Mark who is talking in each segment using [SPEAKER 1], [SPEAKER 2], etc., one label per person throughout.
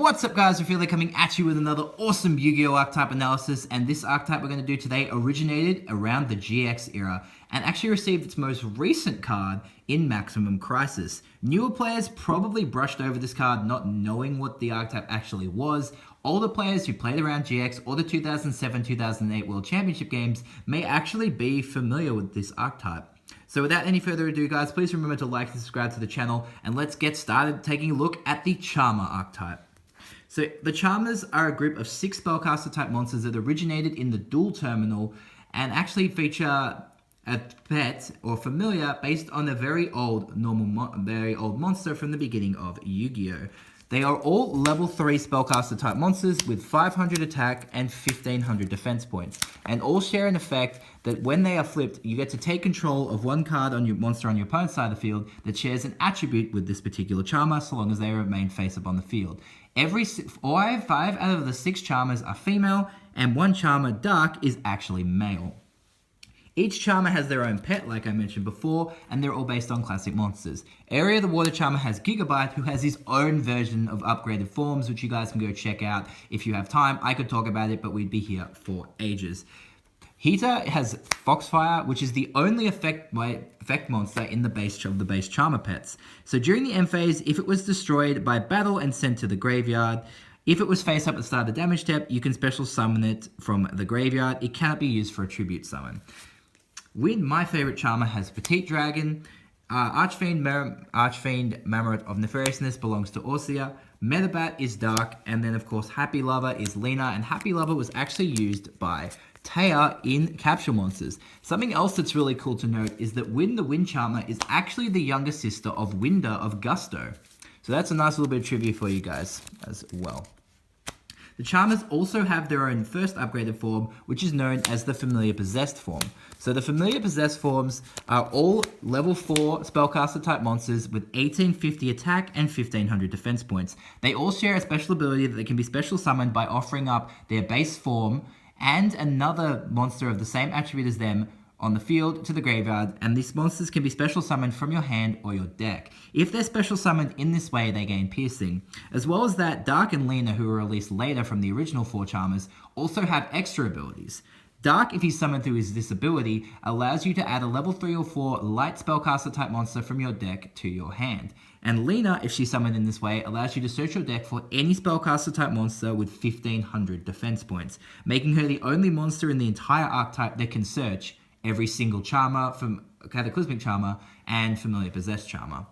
[SPEAKER 1] What's up guys, Rafiel coming at you with another awesome Yu-Gi-Oh! Archetype analysis, and this archetype we're going to do today originated around the GX era and actually received its most recent card in Maximum Crisis. Newer players probably brushed over this card not knowing what the archetype actually was. Older players who played around GX or the 2007-2008 World Championship games may actually be familiar with this archetype. So without any further ado guys, please remember to like and subscribe to the channel, and let's get started taking a look at the Charmer archetype. So the Charmers are a group of 6 spellcaster type monsters that originated in the dual terminal and actually feature a pet or familiar based on a very old monster from the beginning of Yu-Gi-Oh! They are all level 3 spellcaster type monsters with 500 attack and 1500 defense points, and all share an effect that when they are flipped, you get to take control of one card on your monster on your opponent's side of the field that shares an attribute with this particular Charmer, so long as they remain face up on the field. Five out of the 6 Charmers are female, and 1 Charmer, Dark, is actually male. Each Charmer has their own pet, like I mentioned before, and they're all based on classic monsters. Area the Water Charmer has Gigabyte, who has his own version of upgraded forms, which you guys can go check out if you have time. I could talk about it, but we'd be here for ages. Heater has Foxfire, which is the only effect monster in the base Charmer pets. So during the end phase, if it was destroyed by battle and sent to the graveyard, if it was face up at the start of the damage step, you can special summon it from the graveyard. It cannot be used for a tribute summon. My favorite Charmer has Petite Dragon. Archfiend Mammoth of Nefariousness belongs to Orsia. Metabat is Dark, and then of course Happy Lover is Lina, and Happy Lover was actually used by Taya in Capture Monsters. Something else that's really cool to note is that Win the Wind Charmer is actually the younger sister of Winder of Gusto. So that's a nice little bit of trivia for you guys as well. The Charmers also have their own first upgraded form, which is known as the Familiar Possessed form. So the Familiar Possessed forms are all level 4 spellcaster type monsters with 1850 attack and 1500 defense points. They all share a special ability that they can be special summoned by offering up their base form and another monster of the same attribute as them on the field to the graveyard, and these monsters can be special summoned from your hand or your deck. If they're special summoned in this way, they gain piercing. As well as that, Dark and Lina, who were released later from the original 4 Charmers, also have extra abilities. Dark, if he's summoned through this ability, allows you to add a level 3 or 4 light spellcaster type monster from your deck to your hand. And Lina, if she's summoned in this way, allows you to search your deck for any spellcaster type monster with 1500 defense points, making her the only monster in the entire archetype that can search every single Charmer from Cataclysmic Charmer and Familiar Possessed Charmer.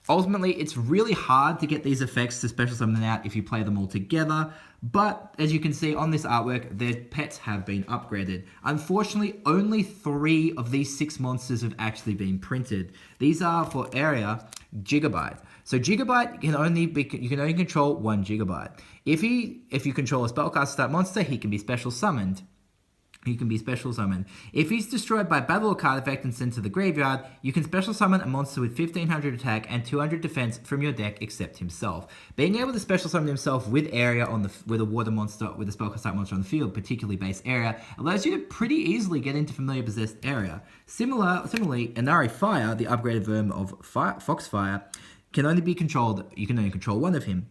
[SPEAKER 1] Ultimately, it's really hard to get these effects to special summon out if you play them all together, but as you can see on this artwork, their pets have been upgraded. Unfortunately, only 3 of these 6 monsters have actually been printed. These are for area Gigabyte. So Gigabyte you can only control 1 Gigabyte. If you control a spellcaster type monster, he can be special summoned. If he's destroyed by battle or card effect and sent to the graveyard, you can special summon a monster with 1500 attack and 200 defense from your deck except himself. Being able to special summon himself with area with a water monster, with a spellcast type monster on the field, particularly base area, allows you to pretty easily get into Familiar Possessed area. Similarly, Inari Fire, the upgraded version of Foxfire, you can only control 1 of him.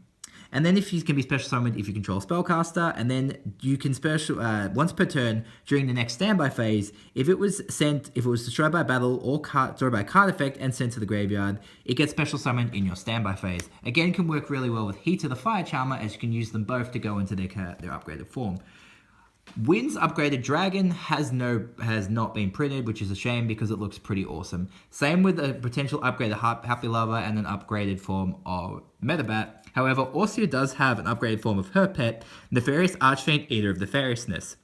[SPEAKER 1] And then if he can be special summoned if you control a spellcaster, and then you can special once per turn during the next standby phase, if it was destroyed by battle or destroyed by card effect and sent to the graveyard, it gets special summoned in your standby phase. Again, can work really well with Heater the Fire Charmer, as you can use them both to go into their upgraded form. Wind's upgraded Dragon has not been printed, which is a shame because it looks pretty awesome. Same with a potential upgraded Happy Lover and an upgraded form of Metabat. However, Orsia does have an upgraded form of her pet, Nefarious Archfiend, Eater of Nefariousness.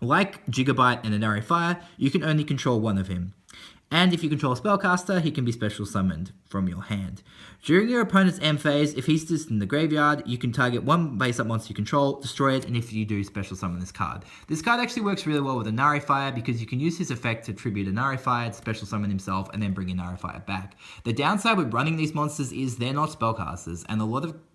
[SPEAKER 1] Like Gigabyte and Inari Fire, you can only control 1 of him. And if you control a spellcaster, he can be special summoned from your hand. During your opponent's end phase, if he's just in the graveyard, you can target 1 base up monster you control, destroy it, and if you do, special summon this card. This card actually works really well with Inari Fire because you can use his effect to tribute Inari Fire, to special summon himself, and then bring Inari Fire back. The downside with running these monsters is they're not spellcasters, and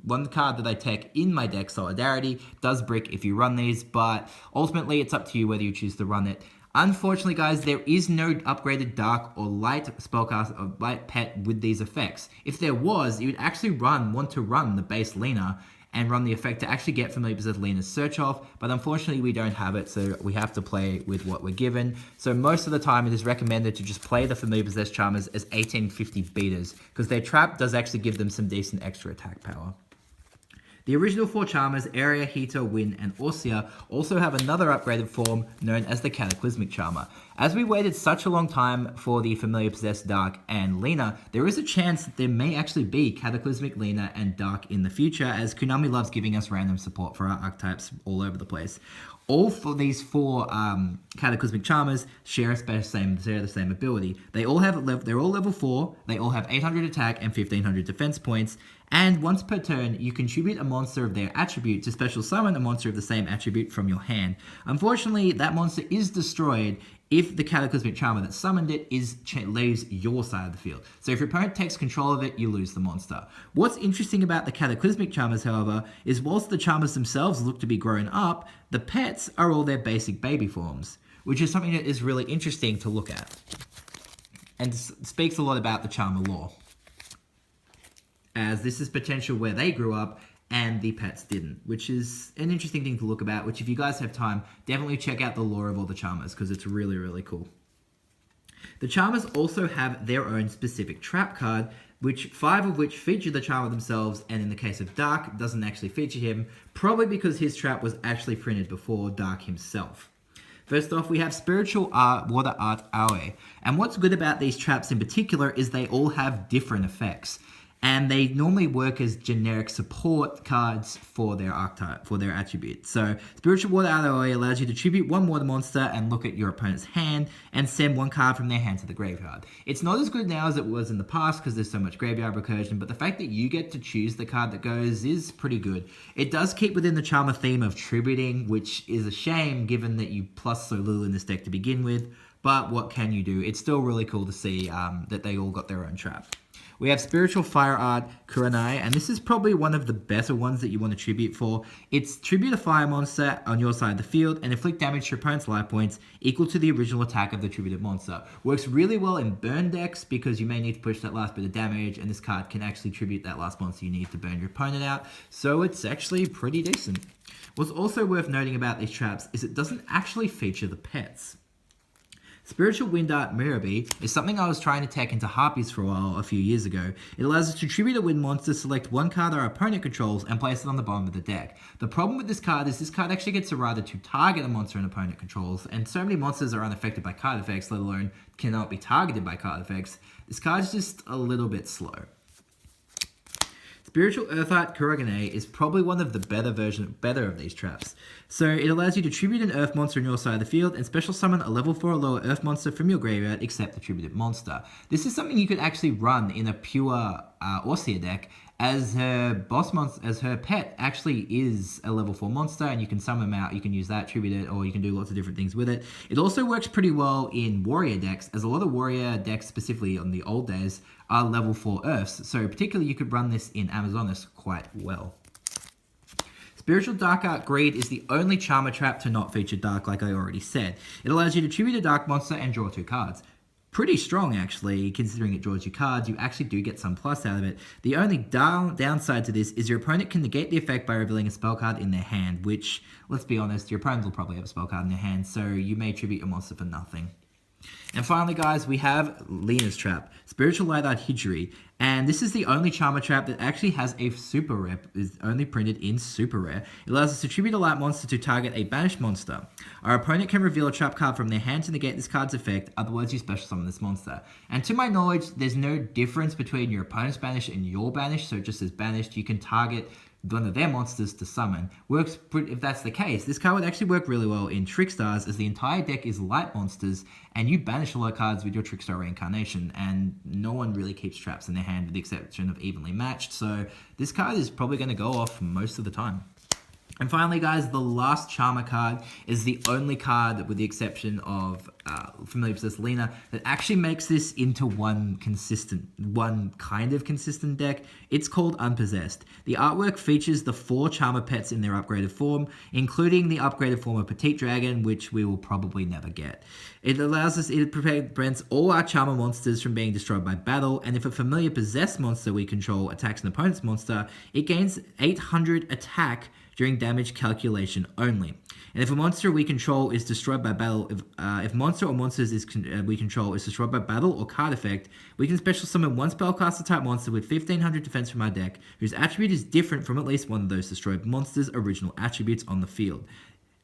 [SPEAKER 1] one card that I take in my deck, Solidarity, does brick if you run these, but ultimately it's up to you whether you choose to run it. Unfortunately, guys, there is no upgraded dark or light spellcaster or light pet with these effects. If there was, you would actually want to run the base Lina and run the effect to actually get Familiar Possessed Lina's Search Off, but unfortunately we don't have it, so we have to play with what we're given. So most of the time it is recommended to just play the Familiar Possessed Charmers as 1850 beaters, because their trap does actually give them some decent extra attack power. The original 4 Charmers, Area, Hita, Win, and Orsia, also have another upgraded form known as the Cataclysmic Charmer. As we waited such a long time for the Familiar Possessed Dark and Lina, there is a chance that there may actually be Cataclysmic, Lina, and Dark in the future, as Konami loves giving us random support for our archetypes all over the place. All for these 4 Cataclysmic Charmers share the same ability. They're all level 4, they all have 800 attack and 1500 defense points, and once per turn, you contribute a monster of their attribute to special summon a monster of the same attribute from your hand. Unfortunately, that monster is destroyed if the Cataclysmic Charmer that summoned it leaves your side of the field. So if your opponent takes control of it, you lose the monster. What's interesting about the Cataclysmic Charmers, however, is whilst the Charmers themselves look to be grown up, the pets are all their basic baby forms, which is something that is really interesting to look at, and speaks a lot about the Charmer lore, as this is potential where they grew up and the pets didn't, which is an interesting thing to look about, which if you guys have time, definitely check out the lore of all the Charmers, because it's really, really cool. The Charmers also have their own specific trap card, 5 of which feature the Charmer themselves, and in the case of Dark, doesn't actually feature him, probably because his trap was actually printed before Dark himself. First off, we have Spiritual Water Art Aoi, and what's good about these traps in particular is they all have different effects, and they normally work as generic support cards for their archetype, for their attributes. So, Spiritual Water Art Aoi allows you to tribute 1 water monster and look at your opponent's hand and send 1 card from their hand to the graveyard. It's not as good now as it was in the past because there's so much graveyard recursion, but the fact that you get to choose the card that goes is pretty good. It does keep within the Charmer theme of tributing, which is a shame given that you plus so little in this deck to begin with, but what can you do? It's still really cool to see that they all got their own trap. We have Spiritual Fire Art Kurenai, and this is probably one of the better ones that you want to tribute for. It's tribute a fire monster on your side of the field and inflict damage to your opponent's life points equal to the original attack of the tributed monster. Works really well in burn decks because you may need to push that last bit of damage, and this card can actually tribute that last monster you need to burn your opponent out, so it's actually pretty decent. What's also worth noting about these traps is it doesn't actually feature the pets. Spiritual Wind Art Mirabi is something I was trying to tech into Harpies for a while a few years ago. It allows us to tribute a wind monster, select 1 card our opponent controls, and place it on the bottom of the deck. The problem with this card is this card actually gets errata to target a monster an opponent controls, and so many monsters are unaffected by card effects, let alone cannot be targeted by card effects. This card is just a little bit slow. Spiritual Earth Art Kurenai is probably one of the better of these traps. So it allows you to tribute an Earth monster on your side of the field and special summon a level 4 or lower Earth monster from your graveyard except the tributed monster. This is something you could actually run in a pure Orsia deck, as her pet actually is a level 4 monster, and you can summon him out, you can use that, tribute it, or you can do lots of different things with it. It also works pretty well in warrior decks, as a lot of warrior decks, specifically on the old days, are level 4 Earths, so particularly you could run this in Amazonas quite well. Spiritual Dark Art Greed is the only Charmer trap to not feature Dark, like I already said. It allows you to tribute a Dark monster and draw 2 cards. Pretty strong, actually, considering it draws you cards. You actually do get some plus out of it. The only downside to this is your opponent can negate the effect by revealing a spell card in their hand, which, let's be honest, your opponent will probably have a spell card in their hand, so you may tribute a monster for nothing. And finally, guys, we have Lina's trap, Spiritual Light Art Hijiri, and this is the only Charmer trap that actually has a super rare, is only printed in super rare. It allows us to tribute a light monster to target a banished monster. Our opponent can reveal a trap card from their hand to negate this card's effect, otherwise you special summon this monster. And to my knowledge, there's no difference between your opponent's banished and your banished, so it just says banished. You can target one of their monsters to summon. If that's the case, this card would actually work really well in Trickstars, as the entire deck is light monsters, and you banish a lot of cards with your Trickstar Reincarnation, and no one really keeps traps in their hand with the exception of Evenly Matched, so this card is probably going to go off most of the time. And finally, guys, the last Charmer card is the only card, with the exception of Familiar Possessed Lina, that actually makes this into one kind of consistent deck. It's called Unpossessed. The artwork features the 4 Charmer pets in their upgraded form, including the upgraded form of Petite Dragon, which we will probably never get. It prevents all our Charmer monsters from being destroyed by battle, and if a familiar possessed monster we control attacks an opponent's monster, it gains 800 attack during damage calculation only. And if a monster we control is destroyed by battle, if monster or monsters we control is destroyed by battle or card effect, we can special summon one spellcaster type monster with 1500 defense from our deck, whose attribute is different from at least one of those destroyed monsters' original attributes on the field,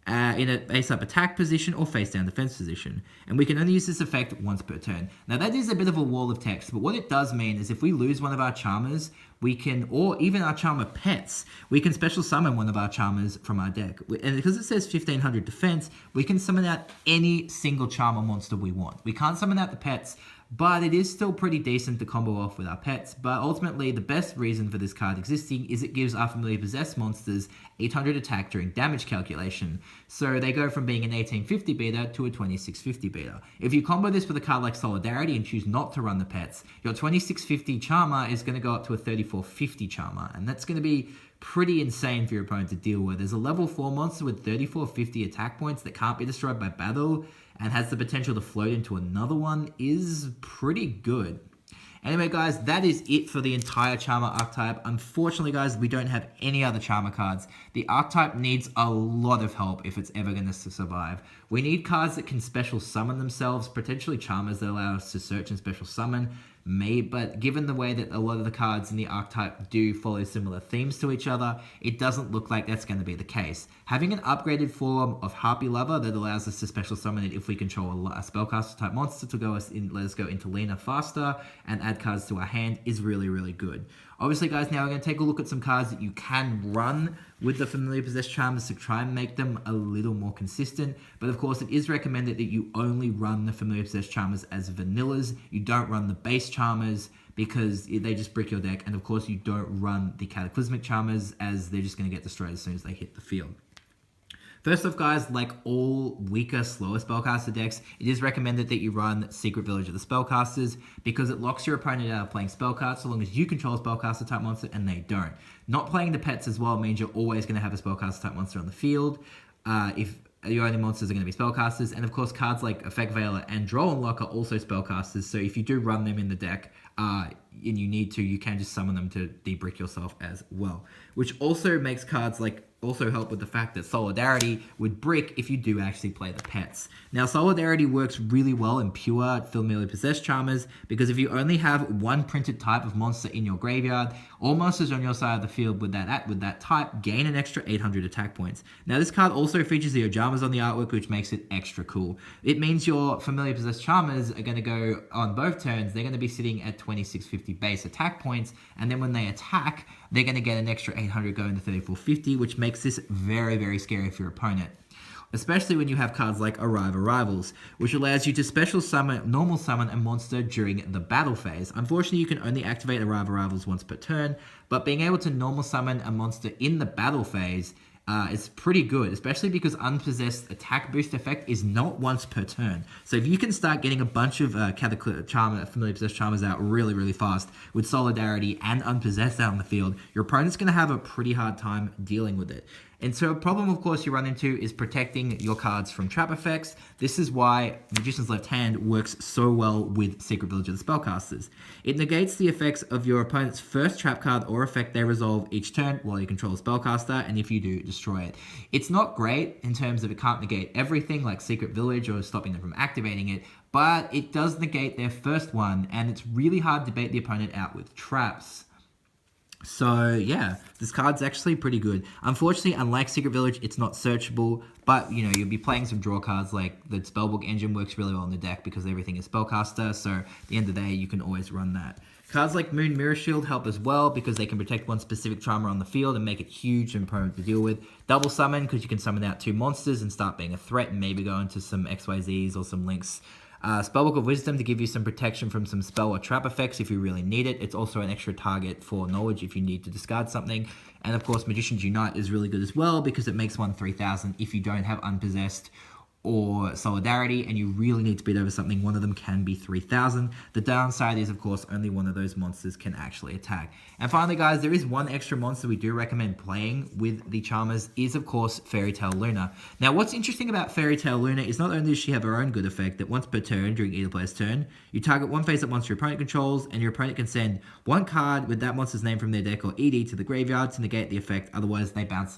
[SPEAKER 1] in a face-up attack position or face-down defense position. And we can only use this effect once per turn. Now that is a bit of a wall of text, but what it does mean is if we lose one of our Charmers, we can, or even our Charmer pets, we can special summon one of our Charmers from our deck. And because it says 1500 defense, we can summon out any single Charmer monster we want. We can't summon out the pets, but it is still pretty decent to combo off with our pets. But ultimately, the best reason for this card existing is it gives our familiar possessed monsters 800 attack during damage calculation. So they go from being an 1850 beta to a 2650 beta. If you combo this with a card like Solidarity and choose not to run the pets, your 2650 Charmer is going to go up to a 3450 Charmer. And that's going to be pretty insane for your opponent to deal with. There's a level 4 monster with 3450 attack points that can't be destroyed by battle and has the potential to float into another one is pretty good. Anyway, guys, that is it for the entire Charmer archetype. Unfortunately, guys, we don't have any other Charmer cards. The archetype needs a lot of help if it's ever going to survive. We need cards that can special summon themselves, potentially Charmers that allow us to search and special summon. But given the way that a lot of the cards in the archetype do follow similar themes to each other, it doesn't look like that's going to be the case. Having an upgraded form of Harpy Lover that allows us to special summon it if we control a spellcaster type monster to let us go into Lina faster and add cards to our hand is really, really good. Obviously, guys, now we're going to take a look at some cards that you can run with the Familiar Possessed Charmers to try and make them a little more consistent. But of course, it is recommended that you only run the Familiar Possessed Charmers as vanillas. You don't run the base Charmers because they just brick your deck. And of course, you don't run the Cataclysmic Charmers as they're just going to get destroyed as soon as they hit the field. First off, guys, like all weaker, slower spellcaster decks, it is recommended that you run Secret Village of the Spellcasters because it locks your opponent out of playing spell cards so long as you control a spellcaster type monster and they don't. Not playing the pets as well means you're always going to have a spellcaster type monster on the field. If your only monsters are going to be spellcasters, and of course cards like Effect Veiler and Draw Unlock are also spellcasters, so if you do run them in the deck and you need to, you can just summon them to debrick yourself as well. Which also makes cards like also help with the fact that Solidarity would brick if you do actually play the pets. Now, Solidarity works really well in pure Familiar Possessed Charmers because if you only have one printed type of monster in your graveyard, all monsters on your side of the field with that type gain an extra 800 attack points. Now, this card also features the Ojamas on the artwork, which makes it extra cool. It means your Familiar Possessed Charmers are going to go on both turns. They're going to be sitting at 2650 base attack points, and then when they attack, they're going to get an extra 800 going to 3450, which makes this very, very scary for your opponent. Especially when you have cards like Arrivals, which allows you to normal summon a monster during the battle phase. Unfortunately, you can only activate Arrivals once per turn, but being able to normal summon a monster in the battle phase is pretty good, especially because Unpossessed attack boost effect is not once per turn. So if you can start getting a bunch of Familiar Possessed Charmers out really, really fast with Solidarity and Unpossessed out on the field, your opponent's going to have a pretty hard time dealing with it. And so a problem, of course, you run into is protecting your cards from trap effects. This is why Magician's Left Hand works so well with Secret Village of the Spellcasters. It negates the effects of your opponent's first trap card or effect they resolve each turn while you control a spellcaster, and if you do, destroy it. It's not great in terms of it can't negate everything like Secret Village or stopping them from activating it, but it does negate their first one, and it's really hard to bait the opponent out with traps. So yeah, this card's actually pretty good. Unfortunately, unlike Secret Village, it's not searchable, but you know, you'll be playing some draw cards. Like the Spellbook engine works really well in the deck because everything is spellcaster, so at the end of the day, you can always run that. Cards like Moon Mirror Shield help as well because they can protect one specific Charmer on the field and make it huge and prone to deal with. Double Summon because you can summon out 2 monsters and start being a threat and maybe go into some XYZs or some links Spellbook of Wisdom to give you some protection from some spell or trap effects if you really need it. It's also an extra target for knowledge if you need to discard something. And of course, Magician's Unite is really good as well because it makes one 3,000 if you don't have Unpossessed or Solidarity and you really need to beat over something. One of them can be 3,000. The downside is, of course, only one of those monsters can actually attack. And finally, guys, there is one extra monster we do recommend playing with the Charmers is, of course, Fairy Tale Lina. Now, what's interesting about Fairy Tale Lina is not only does she have her own good effect that once per turn during either player's turn, you target one face-up monster your opponent controls, and your opponent can send one card with that monster's name from their deck or ED to the graveyard to negate the effect. Otherwise, they both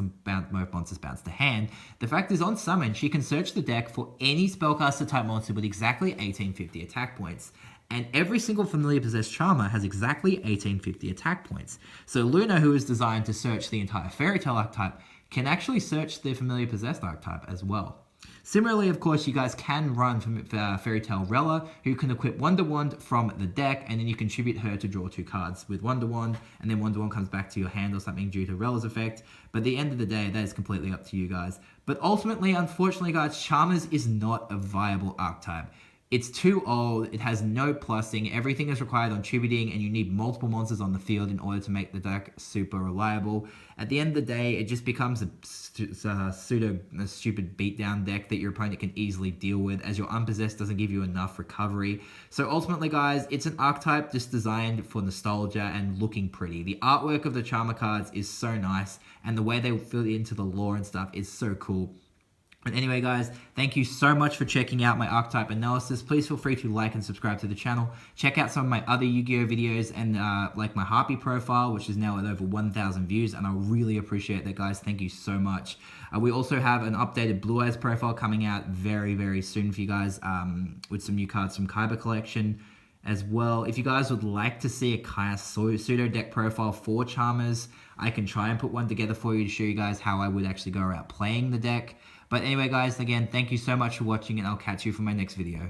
[SPEAKER 1] monsters bounce to hand. The fact is, on summon, she can search the deck for any spellcaster type monster with exactly 1850 attack points. And every single familiar possessed Charmer has exactly 1850 attack points. So Luna, who is designed to search the entire Fairy Tale archetype, can actually search the familiar possessed archetype as well. Similarly, of course, you guys can run from Fairy Tale Rella, who can equip Wonder Wand from the deck, and then you contribute her to draw 2 cards with Wonder Wand, and then Wonder Wand comes back to your hand or something due to Rella's effect. But at the end of the day, that is completely up to you guys. But ultimately, unfortunately, guys, Charmers is not a viable archetype. It's too old, it has no plussing, everything is required on tributing, and you need multiple monsters on the field in order to make the deck super reliable. At the end of the day, it just becomes a stupid beatdown deck that your opponent can easily deal with, as your Unpossessed doesn't give you enough recovery. So ultimately, guys, it's an archetype just designed for nostalgia and looking pretty. The artwork of the Charmer cards is so nice, and the way they fit into the lore and stuff is so cool. But anyway, guys, thank you so much for checking out my archetype analysis. Please feel free to like and subscribe to the channel. Check out some of my other Yu-Gi-Oh videos and like my Harpy profile, which is now at over 1,000 views, and I really appreciate that, guys. Thank you so much. We also have an updated Blue Eyes profile coming out very, very soon for you guys with some new cards from Kyber Collection as well. If you guys would like to see a kind of pseudo deck profile for Charmers, I can try and put one together for you to show you guys how I would actually go about playing the deck. But anyway, guys, again, thank you so much for watching, and I'll catch you for my next video.